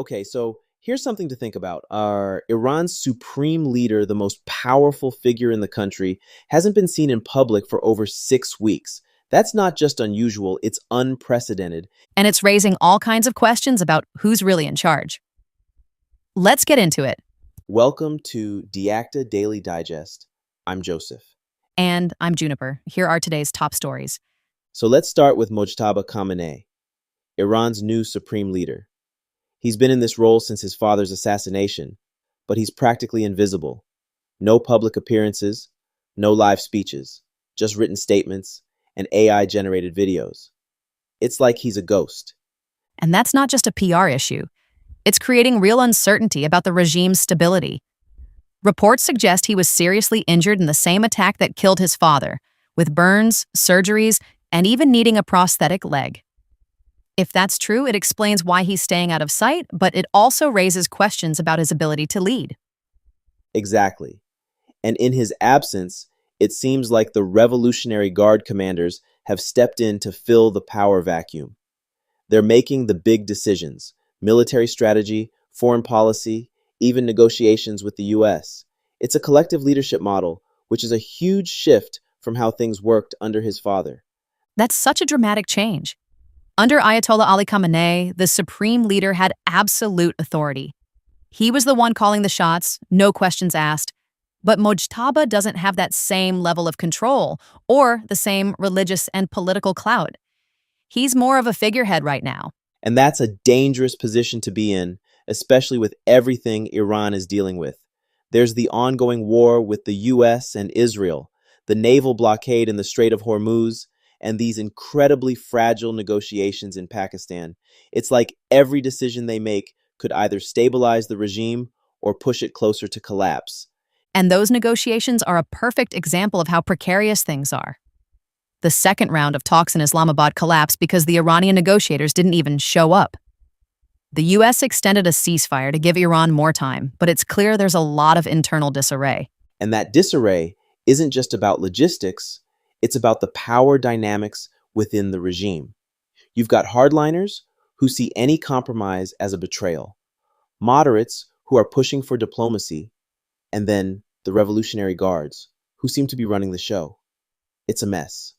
Okay, so here's something to think about. Iran's supreme leader, the most powerful figure in the country, hasn't been seen in public for over 6 weeks. That's not just unusual, it's unprecedented. And it's raising all kinds of questions about who's really in charge. Let's get into it. Welcome to DeActa Daily Digest. I'm Joseph. And I'm Juniper. Here are today's top stories. So let's start with Mojtaba Khamenei, Iran's new supreme leader. He's been in this role since his father's assassination, but he's practically invisible. No public appearances, no live speeches, just written statements and AI-generated videos. It's like he's a ghost. And that's not just a PR issue. It's creating real uncertainty about the regime's stability. Reports suggest he was seriously injured in the same attack that killed his father, with burns, surgeries, and even needing a prosthetic leg. If that's true, it explains why he's staying out of sight, but it also raises questions about his ability to lead. Exactly. And in his absence, it seems like the Revolutionary Guard commanders have stepped in to fill the power vacuum. They're making the big decisions: military strategy, foreign policy, even negotiations with the US. It's a collective leadership model, which is a huge shift from how things worked under his father. That's such a dramatic change. Under Ayatollah Ali Khamenei, the supreme leader had absolute authority. He was the one calling the shots, no questions asked. But Mojtaba doesn't have that same level of control or the same religious and political clout. He's more of a figurehead right now. And that's a dangerous position to be in, especially with everything Iran is dealing with. There's the ongoing war with the US and Israel, the naval blockade in the Strait of Hormuz, and these incredibly fragile negotiations in Pakistan. It's like every decision they make could either stabilize the regime or push it closer to collapse. And those negotiations are a perfect example of how precarious things are. The second round of talks in Islamabad collapsed because the Iranian negotiators didn't even show up. The US extended a ceasefire to give Iran more time, but it's clear there's a lot of internal disarray. And that disarray isn't just about logistics, it's about the power dynamics within the regime. You've got hardliners who see any compromise as a betrayal, moderates who are pushing for diplomacy, and then the Revolutionary Guards, who seem to be running the show. It's a mess.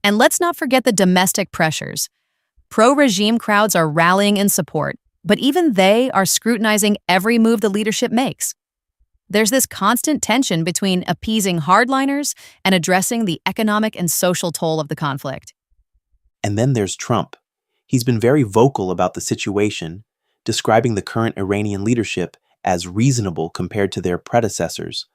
And let's not forget the domestic pressures. Pro-regime crowds are rallying in support, but even they are scrutinizing every move the leadership makes. There's this constant tension between appeasing hardliners and addressing the economic and social toll of the conflict. And then there's Trump. He's been very vocal about the situation, describing the current Iranian leadership as reasonable compared to their predecessors,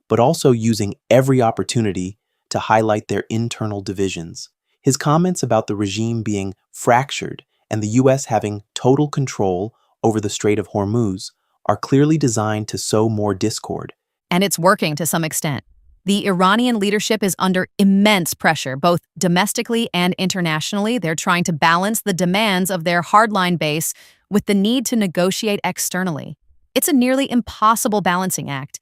but also using every opportunity to highlight their internal divisions. His comments about the regime being fractured and the US having total control over the Strait of Hormuz are clearly designed to sow more discord. And it's working to some extent. The Iranian leadership is under immense pressure, both domestically and internationally. They're trying to balance the demands of their hardline base with the need to negotiate externally. It's a nearly impossible balancing act.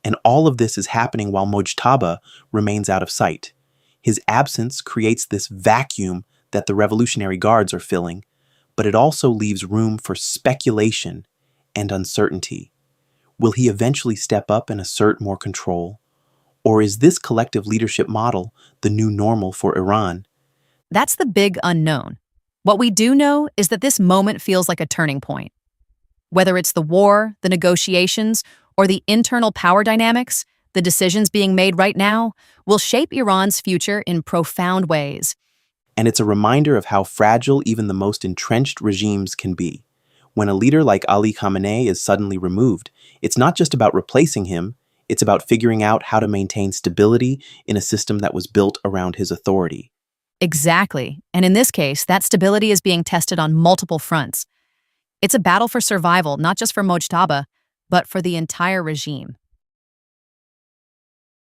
And all of this is happening while Mojtaba remains out of sight. His absence creates this vacuum that the Revolutionary Guards are filling, but it also leaves room for speculation and uncertainty. Will he eventually step up and assert more control? Or is this collective leadership model the new normal for Iran? That's the big unknown. What we do know is that this moment feels like a turning point. Whether it's the war, the negotiations, or the internal power dynamics, the decisions being made right now will shape Iran's future in profound ways. And it's a reminder of how fragile even the most entrenched regimes can be. When a leader like Ali Khamenei is suddenly removed, it's not just about replacing him, it's about figuring out how to maintain stability in a system that was built around his authority. Exactly. And in this case, that stability is being tested on multiple fronts. It's a battle for survival, not just for Mojtaba, but for the entire regime.